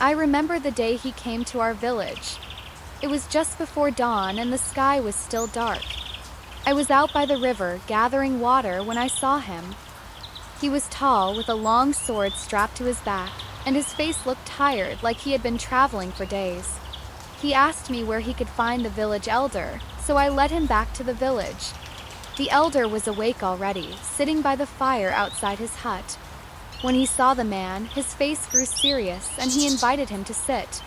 I remember the day he came to our village. It was just before dawn and the sky was still dark. I was out by the river gathering water when I saw him. He was tall with a long sword strapped to his back, and his face looked tired like he had been traveling for days. He asked me where he could find the village elder, so I led him back to the village. The elder was awake already, sitting by the fire outside his hut. When he saw the man, his face grew serious and he invited him to sit.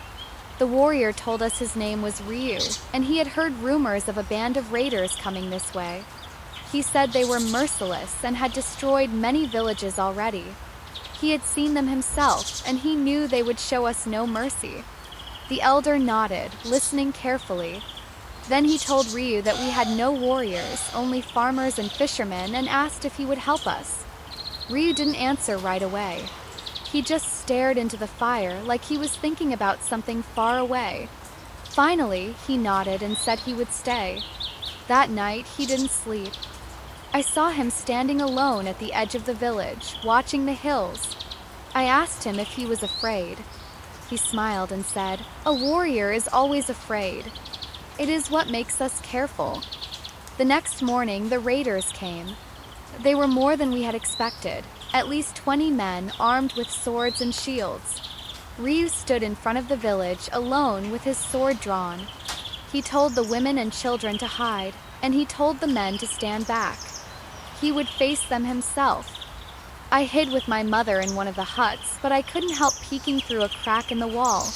The warrior told us his name was Ryu, and he had heard rumors of a band of raiders coming this way. He said they were merciless and had destroyed many villages already. He had seen them himself, and he knew they would show us no mercy. The elder nodded, listening carefully. Then he told Ryu that we had no warriors, only farmers and fishermen, and asked if he would help us. Ryu didn't answer right away. He just stared into the fire like he was thinking about something far away. Finally, he nodded and said he would stay. That night, he didn't sleep. I saw him standing alone at the edge of the village, watching the hills. I asked him if he was afraid. He smiled and said, "A warrior is always afraid. It is what makes us careful." The next morning, the raiders came. They were more than we had expected, at least 20 men armed with swords and shields. Ryu stood in front of the village alone with his sword drawn. He told the women and children to hide, and he told the men to stand back. He would face them himself. I hid with my mother in one of the huts, but I couldn't help peeking through a crack in the wall.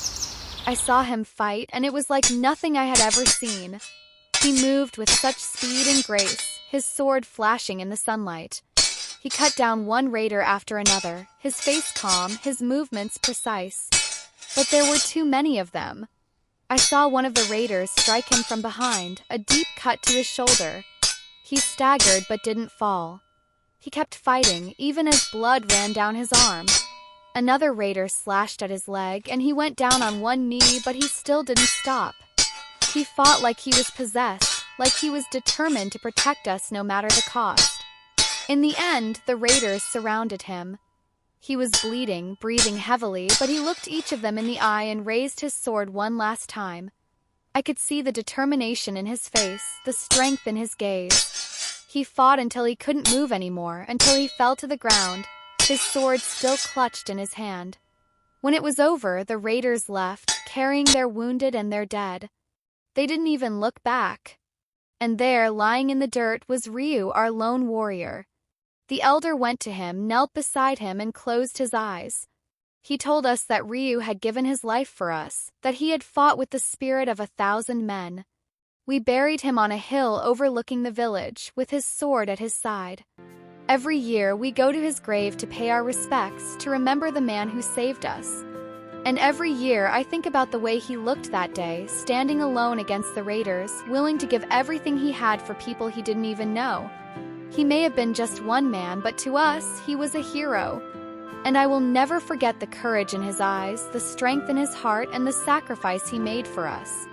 I saw him fight, and it was like nothing I had ever seen. He moved with such speed and grace, his sword flashing in the sunlight. He cut down one raider after another, his face calm, his movements precise. But there were too many of them. I saw one of the raiders strike him from behind, a deep cut to his shoulder. He staggered but didn't fall. He kept fighting, even as blood ran down his arm. Another raider slashed at his leg, and he went down on one knee, but he still didn't stop. He fought like he was possessed, like he was determined to protect us no matter the cost. In the end, the raiders surrounded him. He was bleeding, breathing heavily, but he looked each of them in the eye and raised his sword one last time. I could see the determination in his face, the strength in his gaze. He fought until he couldn't move anymore, until he fell to the ground, his sword still clutched in his hand. When it was over, the raiders left, carrying their wounded and their dead. They didn't even look back. And there, lying in the dirt, was Ryu, our lone warrior. The elder went to him, knelt beside him, and closed his eyes. He told us that Ryu had given his life for us, that he had fought with the spirit of 1,000 men. We buried him on a hill overlooking the village, with his sword at his side. Every year, we go to his grave to pay our respects, to remember the man who saved us. And every year, I think about the way he looked that day, standing alone against the raiders, willing to give everything he had for people he didn't even know. He may have been just one man, but to us, he was a hero. And I will never forget the courage in his eyes, the strength in his heart, and the sacrifice he made for us.